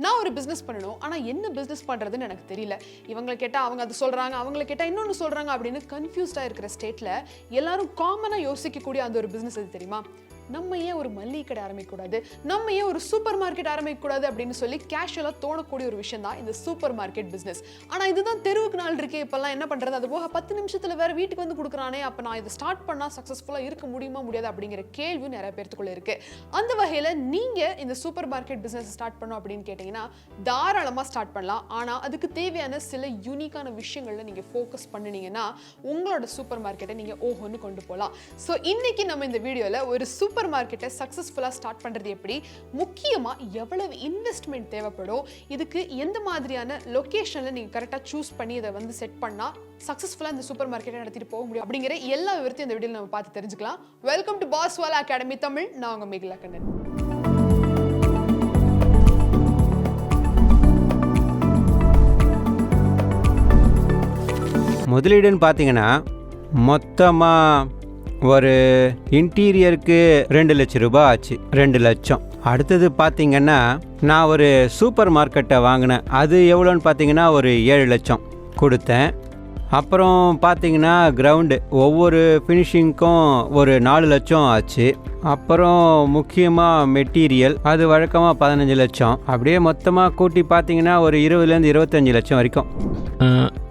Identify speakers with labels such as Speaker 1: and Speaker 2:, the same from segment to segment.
Speaker 1: நான் ஒரு பிஸ்னஸ் பண்ணணும், ஆனால் என்ன பிஸ்னஸ் பண்ணுறதுன்னு எனக்கு தெரியல. இவங்களை கேட்டால் அவங்க அது சொல்கிறாங்க, அவங்கள கேட்டால் இன்னொன்று சொல்கிறாங்க அப்படின்னு கன்ஃபியூஸ்டாக இருக்கிற ஸ்டேட்டில் எல்லாரும் காமனாக யோசிக்கக்கூடிய அந்த ஒரு பிஸ்னஸ் எது தெரியுமா? நம்ம ஏன் ஒரு மளிகை கடை ஆரம்பிக்கக்கூடாது, நம்ம ஏன் ஒரு சூப்பர் மார்க்கெட் ஆரம்பிக்கக்கூடாது அப்படின்னு சொல்லி கேஷுவலாக தோணக்கூடிய ஒரு விஷயம் தான் இந்த சூப்பர் மார்க்கெட் பிஸ்னஸ். ஆனால் இதுதான் தெருவுக்கு நாள் இருக்கே, இப்போல்லாம் என்ன பண்ணுறது, அது போக 10 நிமிஷத்தில் வேறு வீட்டுக்கு வந்து கொடுக்குறானே, அப்போ நான் இதை ஸ்டார்ட் பண்ணால் சக்ஸஸ்ஃபுல்லாக இருக்க முடியுமா முடியாது அப்படிங்கிற கேள்வி நிறைய பேர்த்துக்குள்ளே இருக்குது. அந்த வகையில் நீங்கள் இந்த சூப்பர் மார்க்கெட் பிஸ்னஸ் ஸ்டார்ட் பண்ணோம் அப்படின்னு கேட்டிங்கன்னா தாராளமாக ஸ்டார்ட் பண்ணலாம். ஆனால் அதுக்கு தேவையான சில யூனிக்கான விஷயங்களில் நீங்கள் ஃபோக்கஸ் பண்ணினீங்கன்னா உங்களோட சூப்பர் மார்க்கெட்டை நீங்கள் ஓஹோன்னு கொண்டு போகலாம். ஸோ இன்றைக்கி நம்ம இந்த வீடியோவில் ஒரு சூப்பர் மார்க்கெட்டை சக்ஸஸ்ஃபுல்லாக ஸ்டார்ட் பண்ணுறது எப்படி, முக்கியமாக எவ்வளவு இன்வெஸ்ட்மெண்ட் தேவைப்படும், இதுக்கு எந்த மாதிரியான லொக்கேஷனில் நீங்கள் கரெக்டாக சூஸ் பண்ணி இதை வந்து செட் பண்ணால் சக்ஸஸ்ஃபுல்லாக இந்த சூப்பர் மார்க்கெட்டை நடத்திட்டு போக முடியும் அப்படிங்கிற எல்லா விவரத்தையும் இந்த வீடியோவில் நம்ம பார்த்து தெரிஞ்சுக்கலாம். Welcome to Paswala academy Tamil. நான் உங்கள் மேகலா கண்ணன்.
Speaker 2: முதலீடுன்னு பார்த்தீங்கன்னா மொத்தமாக ஒரு இன்டீரியருக்கு 2 லட்சம் ரூபாய் ஆச்சு. 2 லட்சம். அடுத்தது பார்த்தீங்கன்னா நான் ஒரு சூப்பர் மார்க்கெட்டை வாங்கினேன். அது எவ்வளோன்னு பார்த்தீங்கன்னா ஒரு 7 லட்சம் கொடுத்தேன். அப்புறம் பார்த்தீங்கன்னா கிரவுண்டு ஒவ்வொரு ஃபினிஷிங்க்கும் ஒரு 4 லட்சம் ஆச்சு. அப்புறம் முக்கியமாக மெட்டீரியல் அது வழக்கமாக 15 லட்சம். அப்படியே மொத்தமாக கூட்டி பார்த்தீங்கன்னா ஒரு 20லேருந்து 25 லட்சம் வரைக்கும்.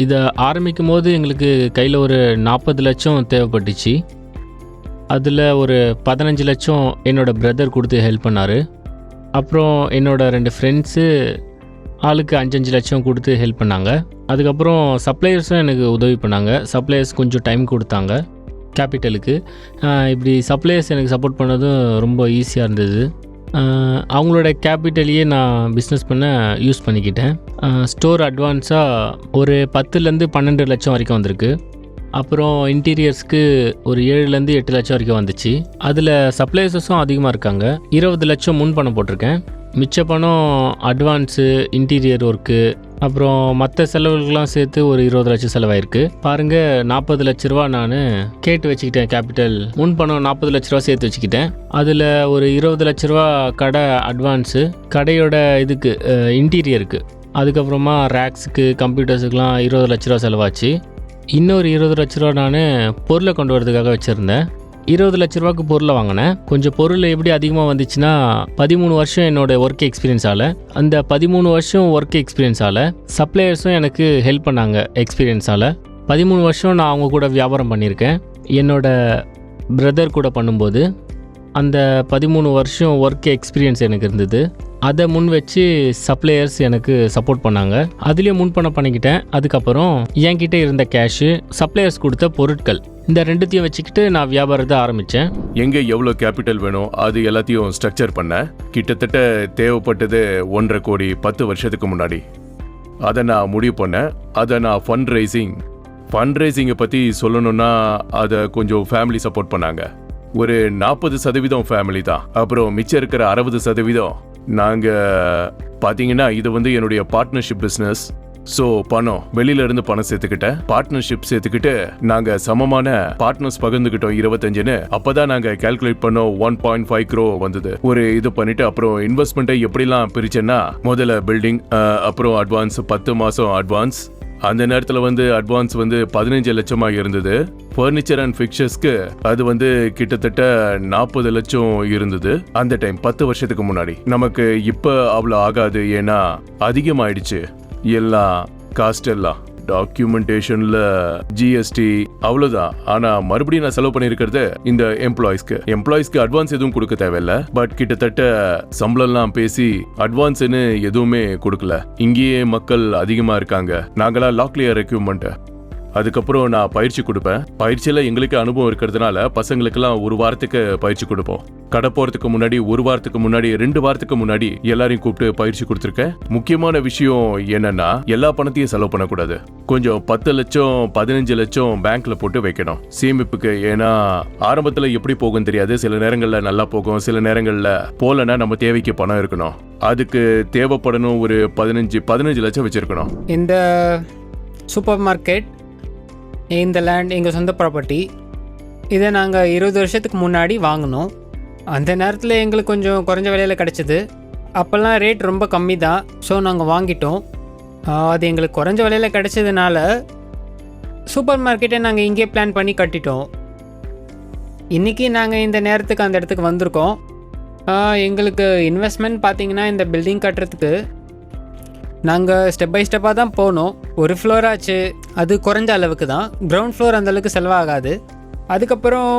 Speaker 3: இதை ஆரம்பிக்கும் போது எங்களுக்கு கையில் ஒரு 40 லட்சம் தேவைப்பட்டுச்சு. அதில் ஒரு 15 லட்சம் என்னோடய பிரதர் கொடுத்து ஹெல்ப் பண்ணார். அப்புறம் என்னோடய 2 ஃப்ரெண்ட்ஸு ஆளுக்கு 5-5 லட்சம் கொடுத்து ஹெல்ப் பண்ணாங்க. அதுக்கப்புறம் சப்ளையர்ஸும் எனக்கு உதவி பண்ணாங்க. சப்ளையர்ஸ் கொஞ்சம் டைம் கொடுத்தாங்க கேபிட்டலுக்கு. இப்படி சப்ளையர்ஸ் எனக்கு சப்போர்ட் பண்ணதும் ரொம்ப ஈஸியாக இருந்தது. அவங்களோட கேபிட்டலையே நான் பிஸ்னஸ் பண்ண யூஸ் பண்ணிக்கிட்டேன். ஸ்டோர் அட்வான்ஸாக ஒரு 10லேருந்து 12 லட்சம் வரைக்கும் வந்திருக்கு. அப்புறம் இன்டீரியர்ஸ்க்கு ஒரு 7லேருந்து 8 லட்சம் வரைக்கும் வந்துச்சு. அதில் சப்ளையர்ஸும் அதிகமாக இருக்காங்க. 20 லட்சம் முன் பணம் போட்டிருக்கேன். மிச்ச பணம் அட்வான்ஸு, இன்டீரியர் ஒர்க்கு, அப்புறம் மற்ற செலவுகளுக்கெலாம் சேர்த்து ஒரு 20 லட்சம் செலவாயிருக்கு. பாருங்கள், 40 லட்ச ரூபா நான் கேட்டு வச்சுக்கிட்டேன். கேபிட்டல் முன் பணம் 40 லட்ச ரூபா சேர்த்து வச்சுக்கிட்டேன். அதில் ஒரு 20 லட்ச ரூபா கடை அட்வான்ஸு, கடையோட இதுக்கு இன்டீரியருக்கு, அதுக்கப்புறமா ரேக்ஸுக்கு, கம்ப்யூட்டர்ஸுக்கெலாம் 20 லட்ச ரூபா செலவாச்சு. இன்னொரு 20 லட்ச ரூபா நான் பொருளை கொண்டு வரதுக்காக வச்சுருந்தேன். 20 லட்ச ரூபாய்க்கு பொருளை வாங்கினேன். கொஞ்சம் பொருள் எப்படி அதிகமாக வந்துச்சுன்னா 13 வருஷம் என்னோடய ஒர்க் எக்ஸ்பீரியன்ஸால், அந்த 13 வருஷம் ஒர்க் எக்ஸ்பீரியன்ஸால் சப்ளையர்ஸும் எனக்கு ஹெல்ப் பண்ணாங்க. எக்ஸ்பீரியன்ஸால் 13 வருஷம் நான் அவங்க கூட வியாபாரம் பண்ணியிருக்கேன். என்னோடய பிரதர் கூட பண்ணும்போது அந்த 13 வருஷம் ஒர்க் எக்ஸ்பீரியன்ஸ் எனக்கு இருந்தது. அதை முன் வச்சு சப்ளையர்ஸ் எனக்கு சப்போர்ட் பண்ணாங்க. அதுலேயும் முன் பணம் பண்ணிக்கிட்டேன். அதுக்கப்புறம் என்கிட்ட இருந்த கேஷு, சப்ளையர்ஸ் கொடுத்த பொருட்கள், இந்த 2த்தையும் வச்சுக்கிட்டு நான் வியாபாரத்தை ஆரம்பித்தேன்.
Speaker 4: எங்கே எவ்வளோ கேபிட்டல் வேணும் அது எல்லாத்தையும் ஸ்ட்ரக்சர் பண்ணேன். கிட்டத்தட்ட தேவைப்பட்டது 1.5 கோடி 10 வருஷத்துக்கு முன்னாடி. அதை நான் முடிவு பண்ணேன். அதை நான் ஃபண்ட் ரைசிங்கை பற்றி சொல்லணும்னா அதை கொஞ்சம் ஃபேமிலி சப்போர்ட் பண்ணாங்க. ஒரு 40% ஃபேமிலி தான். அப்புறம் மிச்சம் இருக்கிற 60% நாங்கள் பார்த்தீங்கன்னா இது வந்து என்னுடைய பார்ட்னர்ஷிப் பிஸ்னஸ். ஸோ பணம் வெளியில பணம் சேர்த்துக்கிட்டேன், பார்ட்னர்ஷிப் சேர்த்துக்கிட்டு நாங்கள் சமமான பார்ட்னர்ஸ் பகிர்ந்துக்கிட்டோம் 25ன்னு. அப்போதான் நாங்கள் கால்குலேட் பண்ணோம் 1.5 crore வந்தது. ஒரு இது பண்ணிட்டு அப்புறம் இன்வெஸ்ட்மெண்ட்டை எப்படிலாம் பிரிச்சேன்னா, முதல்ல பில்டிங், அப்புறம் அட்வான்ஸ் 10 மாதம் அட்வான்ஸ். அந்த நேரத்தில் வந்து அட்வான்ஸ் வந்து 15 லட்சமாக இருந்தது. ஃபர்னிச்சர் அண்ட் ஃபிக்சர்ஸ்க்கு அது வந்து கிட்டத்தட்ட 40 லட்சம் இருந்தது அந்த டைம், 10 வருஷத்துக்கு முன்னாடி. நமக்கு இப்போ அவ்வளோ ஆகாது, ஏன்னா அதிகமாயிடுச்சு எல்லாம், காஸ்ட் எல்லாம், டாக்குமெண்டேஷன்ல ஜிஎஸ்டி அவ்வளவுதான். ஆனா மறுபடியும் நான் செலவு பண்ணிருக்கிறது இந்த எம்ப்ளாயிஸ்க்கு அட்வான்ஸ் எதுவும் கொடுக்க தேவையில்ல. பட் கிட்டத்தட்ட சம்பளம்லாம் பேசி அட்வான்ஸ்னு எதுவுமே கொடுக்கல. இங்கேயே மக்கள் அதிகமா இருக்காங்க. நாங்களா லாக்லியர் ரெக்யூப்மெண்ட். அதுக்கப்புறம் நான் பயிற்சி கொடுப்பேன். பயிற்சியில எங்களுக்கு அனுபவம் இருக்கிறதுனால பசங்களுக்கெல்லாம் 1 வாரத்துக்கு பயிற்சி கொடுப்போம். கடை போறதுக்கு முன்னாடி 1 வாரத்துக்கு முன்னாடி, 2 வாரத்துக்கு முன்னாடி எல்லாரையும் கூப்பிட்டு பயிற்சி கொடுத்துருக்கேன். முக்கியமான விஷயம் என்னன்னா, எல்லா பணத்தையும் செலவு பண்ணக்கூடாது. கொஞ்சம் 10 லட்சம் 15 லட்சம் பேங்க்ல போட்டு வைக்கணும் சேமிப்புக்கு. ஏன்னா ஆரம்பத்துல எப்படி போகும் தெரியாது. சில நேரங்கள்ல நல்லா போகும், சில நேரங்கள்ல போலன்னா நம்ம தேவைக்கு பணம் இருக்கணும். அதுக்கு தேவைப்படணும் ஒரு 15 லட்சம் வச்சிருக்கணும்.
Speaker 5: இந்த சூப்பர் மார்க்கெட், இந்த லேண்ட் எங்கள் சொந்த ப்ராப்பர்ட்டி. இதை நாங்கள் 20 வருஷத்துக்கு முன்னாடி வாங்கினோம். அந்த நேரத்தில் எங்களுக்கு கொஞ்சம் குறைஞ்ச விலையில் கிடச்சிது. அப்போல்லாம் ரேட் ரொம்ப கம்மி தான். ஸோ நாங்கள் வாங்கிட்டோம். அது எங்களுக்கு குறைஞ்ச விலையில் கிடச்சதுனால சூப்பர் மார்க்கெட்டை நாங்கள் இங்கேயே பிளான் பண்ணி கட்டிட்டோம். இன்றைக்கி நாங்கள் இந்த நேரத்துக்கு அந்த இடத்துக்கு வந்திருக்கோம். எங்களுக்கு இன்வெஸ்ட்மெண்ட் பார்த்திங்கன்னா இந்த பில்டிங் கட்டுறதுக்கு நாங்கள் ஸ்டெப் பை ஸ்டெப்பாக தான் போனோம். ஒரு ஃப்ளோர் ஆச்சு, அது குறைஞ்ச அளவுக்கு தான். கிரவுண்ட் ஃப்ளோர் அந்தளவுக்கு செலவாகாது. அதுக்கப்புறம்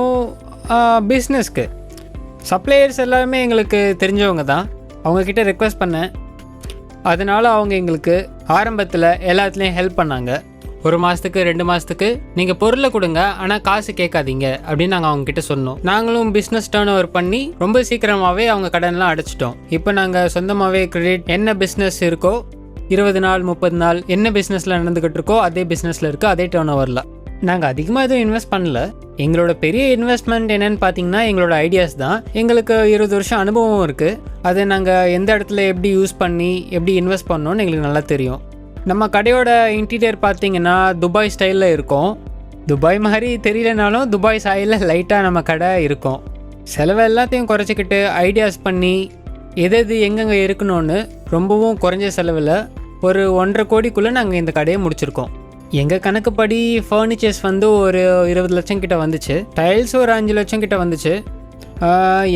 Speaker 5: பிஸ்னஸ்க்கு சப்ளையர்ஸ் எல்லாருமே எங்களுக்கு தெரிஞ்சவங்க தான். அவங்கக்கிட்ட ரெக்வெஸ்ட் பண்ணேன். அதனால் அவங்க எங்களுக்கு ஆரம்பத்தில் எல்லாத்துலேயும் ஹெல்ப் பண்ணாங்க. 1 மாதத்துக்கு 2 மாதத்துக்கு நீங்கள் பொருளை கொடுங்க, ஆனால் காசு கேட்காதீங்க அப்படின்னு நாங்கள் அவங்கக்கிட்ட சொன்னோம். நாங்களும் பிஸ்னஸ் டர்ன் ஓவர் பண்ணி ரொம்ப சீக்கிரமாகவே அவங்க கடன்லாம் அடைச்சிட்டோம். இப்போ நாங்கள் சொந்தமாகவே கிரெடிட் என்ன பிஸ்னஸ் இருக்கோ 20 நாள் 30 நாள் என்ன பிஸ்னஸில் நடந்துக்கிட்டு இருக்கோ அதே பிஸ்னஸில் இருக்குது, அதே டர்ன் ஓவரில். நாங்கள் அதிகமாக எதுவும் இன்வெஸ்ட் பண்ணல. எங்களோட பெரிய இன்வெஸ்ட்மெண்ட் என்னென்னு பார்த்தீங்கன்னா எங்களோட ஐடியாஸ் தான். எங்களுக்கு 20 வருஷம் அனுபவம் இருக்குது. அதை நாங்கள் எந்த இடத்துல எப்படி யூஸ் பண்ணி எப்படி இன்வெஸ்ட் பண்ணோன்னு எங்களுக்கு நல்லா தெரியும். நம்ம கடையோட இன்டீரியர் பார்த்தீங்கன்னா துபாய் ஸ்டைலில் இருக்கும். துபாய் மாதிரி தெரியலனாலும் துபாய் ஸ்டைலில் லைட்டாக நம்ம கடை இருக்கும். செலவு எல்லாத்தையும் குறைச்சிக்கிட்டு ஐடியாஸ் பண்ணி எது எங்கெங்கே இருக்கணும்னு ரொம்பவும் குறைஞ்ச செலவில் ஒரு 1.5 கோடிக்குள்ளே நாங்கள் இந்த கடையை முடிச்சிருக்கோம். எங்கள் கணக்குப்படி ஃபர்னிச்சர்ஸ் ஒரு 20 லட்சம் கிட்ட வந்துச்சு. டைல்ஸ் ஒரு 5 லட்சம் கிட்ட வந்துச்சு.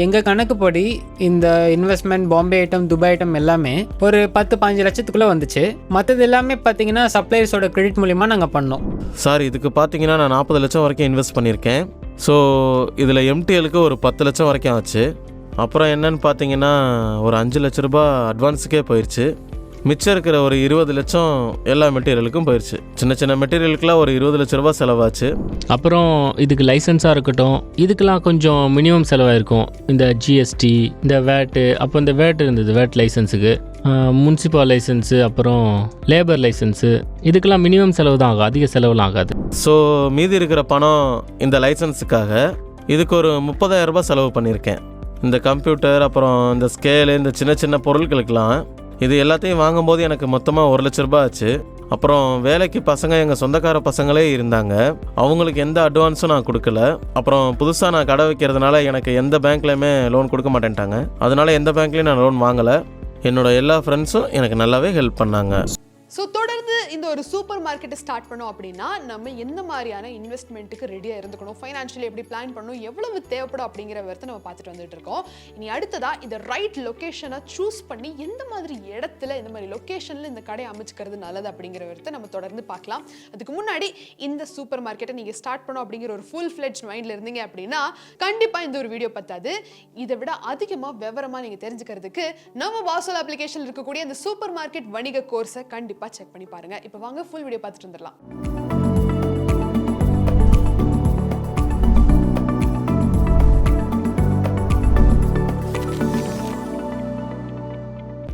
Speaker 5: எங்கள் கணக்குப்படி இந்த investment Bombay item Dubai item எல்லாமே ஒரு 10-15 லட்சத்துக்குள்ளே வந்துச்சு. மற்றது எல்லாமே பார்த்தீங்கன்னா சப்ளையர்ஸோட கிரெடிட் மூலிமா நாங்கள் பண்ணோம்.
Speaker 6: சார், இதுக்கு பார்த்தீங்கன்னா நான் 40 லட்சம் வரைக்கும் இன்வெஸ்ட் பண்ணியிருக்கேன். ஸோ இதில் எம்டிஎலுக்கு ஒரு 10 லட்சம் வரைக்கும் ஆச்சு. அப்புறம் என்னன்னு பார்த்தீங்கன்னா ஒரு 5 லட்ச ரூபா அட்வான்ஸுக்கே போயிடுச்சு. மிச்சம் இருக்கிற ஒரு 20 லட்சம் எல்லா மெட்டீரியலுக்கும் போயிடுச்சு. சின்ன சின்ன மெட்டீரியலுக்குலாம் ஒரு 20 லட்ச ரூபா செலவாச்சு.
Speaker 3: அப்புறம் இதுக்கு லைசன்ஸாக இருக்கட்டும், இதுக்கெலாம் கொஞ்சம் மினிமம் செலவாயிருக்கும். இந்த ஜிஎஸ்டி, இந்த வேட்டு, அப்போ இந்த வேட் இருந்தது, வேட் லைசன்ஸுக்கு, முனிசிபல் லைசன்ஸு, அப்புறம் லேபர் லைசன்ஸு, இதுக்கெல்லாம் மினிமம் செலவு தான் ஆகும், அதிக செலவுலாம் ஆகாது.
Speaker 6: ஸோ மீதி இருக்கிற பணம் இந்த லைசன்ஸுக்காக இதுக்கு ஒரு 30,000 ரூபாய் செலவு பண்ணியிருக்கேன். இந்த கம்ப்யூட்டர், அப்புறம் இந்த ஸ்கேலு, இந்த சின்ன சின்ன பொருட்களுக்கெல்லாம் இது எல்லாத்தையும் வாங்கும்போது எனக்கு மொத்தமாக 1 லட்ச ரூபாய் ஆச்சு. அப்புறம் வேலைக்கு பசங்க எங்கள் சொந்தக்கார பசங்களே இருந்தாங்க. அவங்களுக்கு எந்த அட்வான்ஸும் நான் கொடுக்கல. அப்புறம் புதுசாக நான் கடை வைக்கிறதுனால எனக்கு எந்த பேங்க்லையுமே லோன் கொடுக்க மாட்டேன்ட்டாங்க. அதனால எந்த பேங்க்லேயும் நான் லோன் வாங்கலை. என்னோட எல்லா ஃப்ரெண்ட்ஸும் எனக்கு நல்லாவே ஹெல்ப் பண்ணாங்க.
Speaker 1: ஸோ தொடர்ந்து இந்த ஒரு சூப்பர் மார்க்கெட்டை ஸ்டார்ட் பண்ணோம் அப்படின்னா நம்ம எந்த மாதிரியான இன்வெஸ்ட்மெண்ட்டுக்கு ரெடியாக இருந்துக்கணும், ஃபைனான்ஷியலி எப்படி பிளான் பண்ணணும், எவ்வளவு தேவைப்படும் அப்படிங்கிற விதத்தை நம்ம பார்த்துட்டு வந்துட்டு இருக்கோம். இனி அடுத்ததாக இந்த ரைட் லொக்கேஷனை சூஸ் பண்ணி எந்த மாதிரி இடத்துல இந்த மாதிரி லொக்கேஷனில் இந்த கடையை அமைச்சுக்கிறது நல்லது அப்படிங்கிற விதத்தை நம்ம தொடர்ந்து பார்க்கலாம். அதுக்கு முன்னாடி இந்த சூப்பர் மார்க்கெட்டை நீங்கள் ஸ்டார்ட் பண்ணோம் அப்படிங்கிற ஒரு ஃபுல் ஃப்ளெட்ஜ் மைண்டில் இருந்தீங்க அப்படின்னா கண்டிப்பாக இந்த ஒரு வீடியோ பத்தாது. இதை விட அதிகமாக விவரமாக நீங்கள் தெரிஞ்சுக்கிறதுக்கு நம்ம வாசல் அப்ளிகேஷனில் இருக்கக்கூடிய இந்த சூப்பர் மார்க்கெட் வணிக கோர்ஸை கண்டிப்பாக செக் பண்ணி பாருங்க. இப்போ வாங்க ஃபுல் வீடியோ பார்த்துட்டு வந்துடலாம்.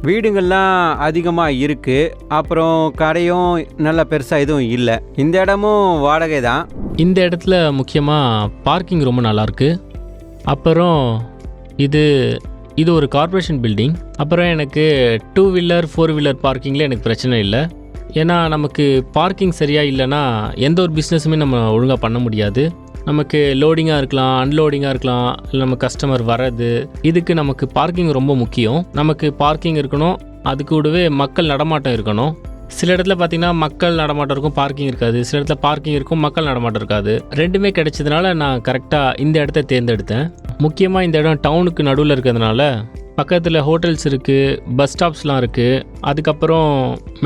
Speaker 2: வீடுங்கள்லாம் அதிகமாக இருக்குது. அப்புறம் கடையும் நல்ல பெருசாக எதுவும் இல்லை. இந்த இடமும் வாடகை தான்.
Speaker 3: இந்த இடத்துல முக்கியமாக பார்க்கிங் ரொம்ப நல்லாயிருக்கு. அப்புறம் இது ஒரு கார்ப்பரேஷன் பில்டிங். அப்புறம் எனக்கு 2 வீலர் 4 வீலர் பார்க்கிங்கில் எனக்கு பிரச்சனை இல்லை. ஏன்னா நமக்கு பார்க்கிங் சரியாக இல்லைன்னா எந்த ஒரு பிஸ்னஸுமே நம்ம ஒழுங்காக பண்ண முடியாது. நமக்கு லோடிங்காக இருக்கலாம், அன்லோடிங்காக இருக்கலாம், இல்லை நம்ம கஸ்டமர் வர்றது, இதுக்கு நமக்கு பார்க்கிங் ரொம்ப முக்கியம். நமக்கு பார்க்கிங் இருக்கணும், அது கூடவே மக்கள் நடமாட்டம் இருக்கணும். சில இடத்துல பார்த்திங்கன்னா மக்கள் நடமாட்டம் இருக்கும், பார்க்கிங் இருக்காது. சில இடத்துல பார்க்கிங் இருக்கும், மக்கள் நடமாட்டம் இருக்காது. ரெண்டுமே கிடைச்சதுனால நான் கரெக்டாக இந்த இடத்த தேர்ந்தெடுத்தேன். முக்கியமாக இந்த இடம் டவுனுக்கு நடுவில் இருக்கிறதுனால பக்கத்தில் ஹோட்டல்ஸ் இருக்குது, பஸ் ஸ்டாப்ஸ்லாம் இருக்குது, அதுக்கப்புறம்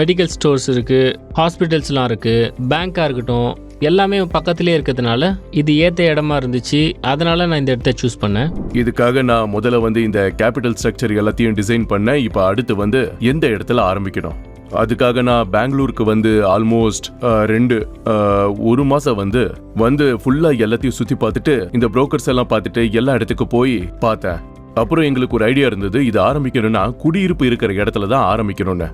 Speaker 3: மெடிக்கல் ஸ்டோர்ஸ் இருக்குது, ஹாஸ்பிட்டல்ஸ்லாம் இருக்குது, பேங்காக இருக்கட்டும், எல்லாமே பக்கத்துலேயே இருக்கிறதுனால இது ஏற்ற இடமா இருந்துச்சு. அதனால நான் இந்த இடத்த சூஸ் பண்ணேன்.
Speaker 4: இதுக்காக நான் முதல்ல இந்த கேபிட்டல் ஸ்ட்ரக்சர் எல்லாத்தையும் டிசைன் பண்ணேன். இப்போ அடுத்து எந்த இடத்துல ஆரம்பிக்கணும், அதுக்காக நான் பெங்களூருக்கு ஆல்மோஸ்ட் 1 மாசம் ஃபுல்லா எல்லாத்தையும் சுத்தி பார்த்துட்டு இந்த புரோக்கர்ஸ் எல்லாம் பார்த்துட்டு எல்லா இடத்துக்கும் போய் பார்த்தேன். அப்புறம் எங்களுக்கு ஒரு ஐடியா இருந்தது, இது ஆரம்பிக்கணும்னா குடியிருப்பு இருக்கிற இடத்துல தான் ஆரம்பிக்கணும்னு.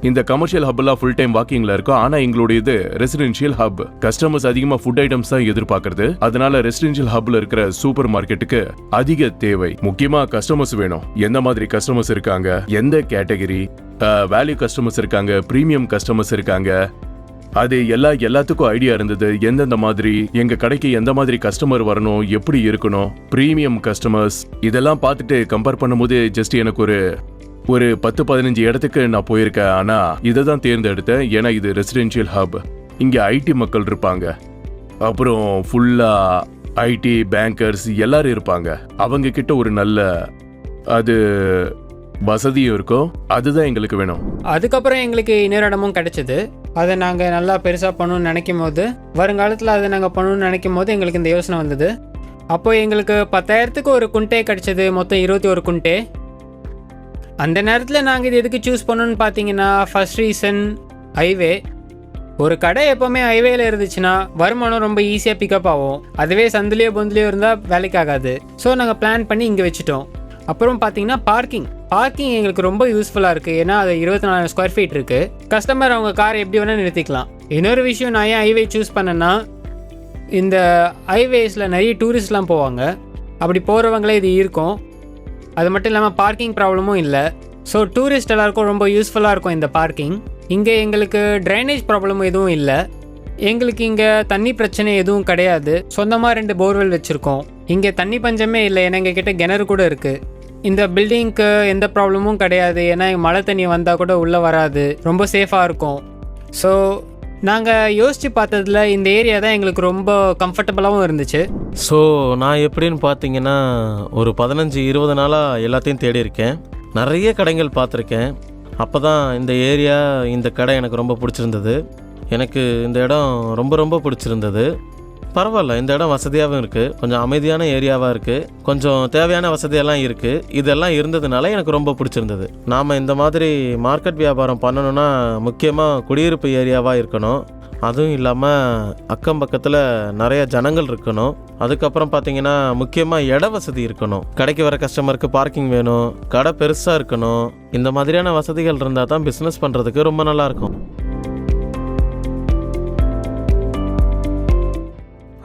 Speaker 4: இந்த கமர்ஷியல் ஹப்லாம் ஃபுல் டைம் வாக்கிங்ல இருக்கும். ஆனா எங்களுடைய இது ரெசிடென்ஷியல் ஹப். கஸ்டமர்ஸ் அதிகமா ஃபுட் ஐட்டம்ஸ் தான் எதிர்பார்க்கறது. அதனால ரெசிடென்ஷியல் ஹப்ல இருக்கிற சூப்பர் மார்க்கெட்டுக்கு அதிக தேவை. முக்கியமா கஸ்டமர்ஸ் வேணும். எந்த மாதிரி கஸ்டமர்ஸ் இருக்காங்க, எந்த கேட்டகரி, வேல்யூ கஸ்டமர்ஸ் இருக்காங்க, பிரீமியம் கஸ்டமர்ஸ் இருக்காங்க, அது எல்லாத்துக்கும் ஐடியா இருந்தது. எந்தெந்த மாதிரி எங்க கடைக்கு எந்த மாதிரி கஸ்டமர் வரணும், எப்படி இருக்கணும், பிரீமியம் கஸ்டமர்ஸ், இதெல்லாம் பார்த்துட்டு கம்பேர் பண்ணும்போது ஜஸ்ட் எனக்கு ஒரு ஒரு 10-15 இடத்துக்கு நான் போயிருக்கேன். ஆனா இதை தான் தேர்ந்தெடுத்தேன். ஏன்னா இது ரெசிடென்ஷியல் ஹப். இங்க ஐடி மக்கள் இருப்பாங்க, அப்புறம் ஃபுல்லா ஐடி பேங்கர்ஸ் எல்லாரும் இருப்பாங்க. அவங்க கிட்ட ஒரு நல்ல அது வசதியும் இருக்கும். அதுதான் எங்களுக்கு வேணும்.
Speaker 5: அதுக்கப்புறம் எங்களுக்கு இன்னொரு இடமும் கிடைச்சிது. அதை நாங்கள் நல்லா பெருசாக பண்ணணும்னு நினைக்கும் போது, வருங்காலத்தில் அதை நாங்கள் பண்ணணும்னு நினைக்கும் போது எங்களுக்கு இந்த யோசனை வந்தது. அப்போது எங்களுக்கு 10,000க்கு ஒரு குண்டே கிடைச்சது, மொத்தம் 21 குண்டே. அந்த நேரத்தில் நாங்கள் இது எதுக்கு சூஸ் பண்ணணும்னு பார்த்தீங்கன்னா, ஃபர்ஸ்ட் ரீசன் ஹைவே. ஒரு கடை எப்போவுமே ஹைவேல இருந்துச்சுன்னா வருமானம் ரொம்ப ஈஸியாக பிக்கப் ஆகும். அதுவே சந்திலையோ பொந்திலையோ இருந்தால் வேலைக்கு ஆகாது. ஸோ நாங்கள் பிளான் பண்ணி இங்கே வச்சுட்டோம். அப்புறம் பார்த்தீங்கன்னா பார்க்கிங் எங்களுக்கு ரொம்ப யூஸ்ஃபுல்லாக இருக்குது. ஏன்னா அது 24 ஸ்கொயர் ஃபீட் இருக்குது. கஸ்டமர் அவங்க காரை எப்படி வேணால் நிறுத்திக்கலாம். இன்னொரு விஷயம், நான் ஏன் ஹைவே சூஸ் பண்ணேன்னா, இந்த ஹைவேஸில் நிறைய டூரிஸ்ட்லாம் போவாங்க. அப்படி போகிறவங்களே இது இருக்கும். அது மட்டும் இல்லாமல் பார்க்கிங் ப்ராப்ளமும் இல்லை. ஸோ டூரிஸ்ட் எல்லாருக்கும் ரொம்ப யூஸ்ஃபுல்லாக இருக்கும் இந்த பார்க்கிங். இங்கே எங்களுக்கு ட்ரைனேஜ் ப்ராப்ளமும் எதுவும் இல்லை. எங்களுக்கு இங்கே தண்ணி பிரச்சனை எதுவும் கிடையாது. சொந்தமாக 2 போர்வெல் வச்சுருக்கோம். இங்கே தண்ணி பஞ்சமே இல்லை. ஏன்னா எங்கள் கிட்ட கிணறு கூட இருக்குது. இந்த பில்டிங்க்கு எந்த ப்ராப்ளமும் கிடையாது. ஏன்னா மழை தண்ணி வந்தால் கூட உள்ளே வராது. ரொம்ப சேஃபாக இருக்கும். ஸோ நாங்கள் யோசித்து பார்த்ததில் இந்த ஏரியா தான் எங்களுக்கு ரொம்ப கம்ஃபர்டபுளாகவும் இருந்துச்சு.
Speaker 6: ஸோ நான் எப்படின்னு பார்த்தீங்கன்னா, ஒரு 15-20 நாளாக எல்லாத்தையும் தேடி இருக்கேன். நிறைய கடைகள் பார்த்துருக்கேன். அப்போ தான் இந்த ஏரியா, இந்த கடை எனக்கு ரொம்ப பிடிச்சிருந்தது. எனக்கு இந்த இடம் ரொம்ப ரொம்ப பிடிச்சிருந்தது. பரவாயில்ல, இந்த இடம் வசதியாகவும் இருக்குது, கொஞ்சம் அமைதியான ஏரியாவாக இருக்குது, கொஞ்சம் தேவையான வசதியெல்லாம் இருக்குது. இதெல்லாம் இருந்ததுனால எனக்கு ரொம்ப பிடிச்சிருந்தது. நாம் இந்த மாதிரி மார்க்கெட் வியாபாரம் பண்ணணுன்னா முக்கியமாக குடியிருப்பு ஏரியாவாக இருக்கணும். அதுவும் இல்லாமல் அக்கம் பக்கத்தில் நிறைய ஜனங்கள் இருக்கணும். அதுக்கப்புறம் பார்த்தீங்கன்னா முக்கியமாக இட வசதி இருக்கணும். கடைக்கு வர கஸ்டமருக்கு பார்க்கிங் வேணும், கடை பெருசாக இருக்கணும். இந்த மாதிரியான வசதிகள் இருந்தால் தான் பிஸ்னஸ் பண்ணுறதுக்கு ரொம்ப நல்லாயிருக்கும்.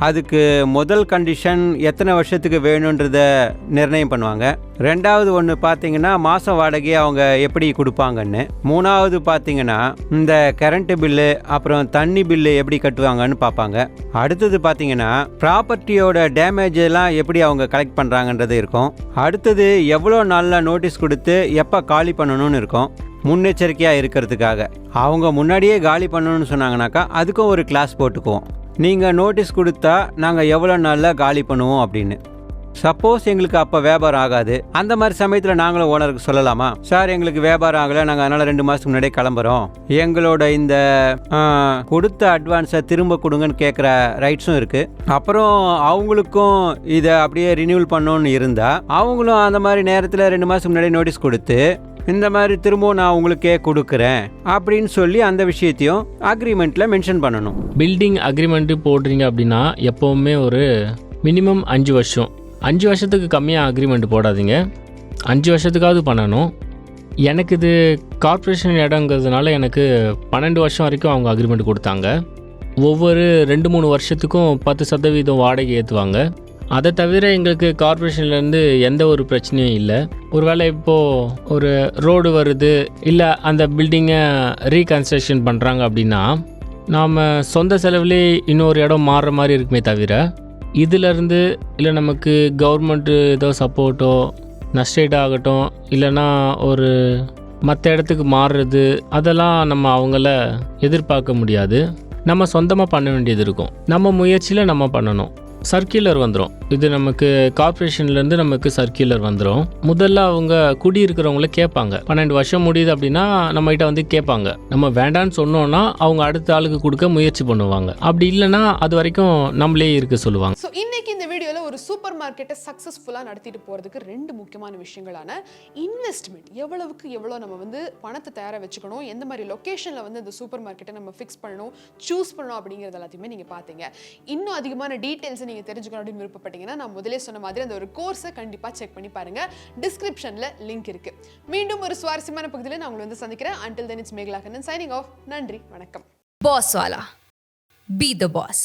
Speaker 2: அதுக்கு முதல் கண்டிஷன் எத்தனை வருஷத்துக்கு வேணுன்றத நிர்ணயம் பண்ணுவாங்க. ரெண்டாவது ஒன்று பார்த்தீங்கன்னா மாதம் வாடகையை அவங்க எப்படி கொடுப்பாங்கன்னு. மூணாவது பார்த்தீங்கன்னா இந்த கரண்ட்டு பில்லு அப்புறம் தண்ணி பில்லு எப்படி கட்டுவாங்கன்னு பார்ப்பாங்க. அடுத்தது பார்த்தீங்கன்னா ப்ராப்பர்ட்டியோட டேமேஜ் எல்லாம் எப்படி அவங்க கலெக்ட் பண்ணுறாங்கன்றது இருக்கும். அடுத்தது எவ்வளோ நாளில் நோட்டீஸ் கொடுத்து எப்போ காலி பண்ணணும்னு இருக்கும். முன்னெச்சரிக்கையாக இருக்கிறதுக்காக அவங்க முன்னாடியே காலி பண்ணணும்னு சொன்னாங்கனாக்கா அதுக்கும் ஒரு கிளாஸ் போட்டுக்குவோம். நீங்கள் நோட்டீஸ் கொடுத்தா நாங்கள் எவ்வளோ நாளில் காலி பண்ணுவோம் அப்படின்னு. சப்போஸ் எங்களுக்கு அப்போ வியாபாரம் ஆகாது, அந்த மாதிரி சமயத்தில் நாங்களும் ஓனருக்கு சொல்லலாமா, சார் எங்களுக்கு வியாபாரம் ஆகலை, நாங்கள் அதனால் 2 மாதத்துக்கு முன்னாடியே கிளம்புறோம், எங்களோட இந்த கொடுத்த அட்வான்ஸை திரும்ப கொடுங்கன்னு கேட்குற ரைட்ஸும் இருக்குது. அப்புறம் அவங்களுக்கும் இதை அப்படியே ரினியூவல் பண்ணணும்னு இருந்தால் அவங்களும் அந்த மாதிரி நேரத்தில் 2 மாதத்துக்கு முன்னாடி நோட்டீஸ் கொடுத்து இந்த மாதிரி திரும்பவும் நான் உங்களுக்கே கொடுக்குறேன் அப்படின்னு சொல்லி அந்த விஷயத்தையும் அக்ரிமெண்ட்டில் மென்ஷன் பண்ணணும்.
Speaker 3: பில்டிங் அக்ரிமெண்ட்டு போடுறீங்க அப்படின்னா எப்போவுமே ஒரு மினிமம் 5 வருஷம், 5 வருஷத்துக்கு கம்மியாக அக்ரிமெண்ட் போடாதீங்க. 5 வருஷத்துக்காவது பண்ணணும். எனக்கு இது கார்ப்பரேஷன் இடங்கிறதுனால எனக்கு 12 வருஷம் வரைக்கும் அவங்க அக்ரிமெண்ட் கொடுத்தாங்க. ஒவ்வொரு 2-3 வருஷத்துக்கும் 10% வாடகை ஏற்றுவாங்க. அதை தவிர எங்களுக்கு கார்ப்பரேஷன்லேருந்து எந்த ஒரு பிரச்சனையும் இல்லை. ஒருவேளை இப்போது ஒரு ரோடு வருது, இல்லை அந்த பில்டிங்கை ரீகன்ஸ்ட்ரக்ஷன் பண்ணுறாங்க அப்படின்னா நாம் சொந்த செலவுலேயே இன்னொரு இடம் மாறுற மாதிரி இருக்குமே தவிர, இதிலேருந்து இல்லை நமக்கு கவர்மெண்ட்டு ஏதோ சப்போர்ட்டோ நஷ்டேட் ஆகட்டும், இல்லைன்னா ஒரு மற்ற இடத்துக்கு மாறுறது, அதெல்லாம் நம்ம அவங்கள எதிர்பார்க்க முடியாது. நம்ம சொந்தமாக பண்ண வேண்டியது இருக்கும். நம்ம முயற்சியில் நம்ம பண்ணணும். சர்க்குலர் வந்துடும். இது நமக்கு கார்ப்பரேஷன்லேருந்து நமக்கு சர்க்குலர் வந்துடும். முதல்ல அவங்க குடியிருக்கிறவங்கள கேட்பாங்க. 12 வருஷம் முடியுது அப்படின்னா நம்மகிட்ட வந்து கேட்பாங்க. நம்ம வேண்டான்னு சொன்னோன்னா அவங்க அடுத்த ஆளுக்கு கொடுக்க முயற்சி பண்ணுவாங்க. அப்படி இல்லைன்னா அது வரைக்கும் நம்மளே இருக்க சொல்லுவாங்க.
Speaker 1: ஸோ இன்னைக்கு இந்த வீடியோவில் ஒரு சூப்பர் மார்க்கெட்டை சக்ஸஸ்ஃபுல்லாக நடத்திட்டு போகிறதுக்கு 2 முக்கியமான விஷயங்களான இன்வெஸ்ட்மெண்ட், எவ்வளவுக்கு எவ்வளோ நம்ம வந்து பணத்தை தயாராக வச்சுக்கணும், எந்த மாதிரி லொக்கேஷனில் வந்து இந்த சூப்பர் மார்க்கெட்டை நம்ம ஃபிக்ஸ் பண்ணணும், சூஸ் பண்ணணும் அப்படிங்கிறது எல்லாத்தையுமே நீங்கள் பார்த்தீங்க. இன்னும் அதிகமான டீட்டெயில்ஸை நீங்கள் தெரிஞ்சுக்கணும் அப்படின்னு விருப்பப்பட்டீங்கன்னா நான் முதலே சொன்ன மாதிரி அந்த ஒரு கோர்ஸை கண்டிப்பாக செக் பண்ணி பாருங்க. டிஸ்கிரிப்ஷனில் லிங்க் இருக்கு. மீண்டும் ஒரு சுவாரஸ்யமான பகுதியில் நான் உங்களை வந்து சந்திக்கிறேன். Until then, it's Meghala Kannan signing off. நன்றி, வணக்கம்.
Speaker 7: Boss Wala. Be the boss.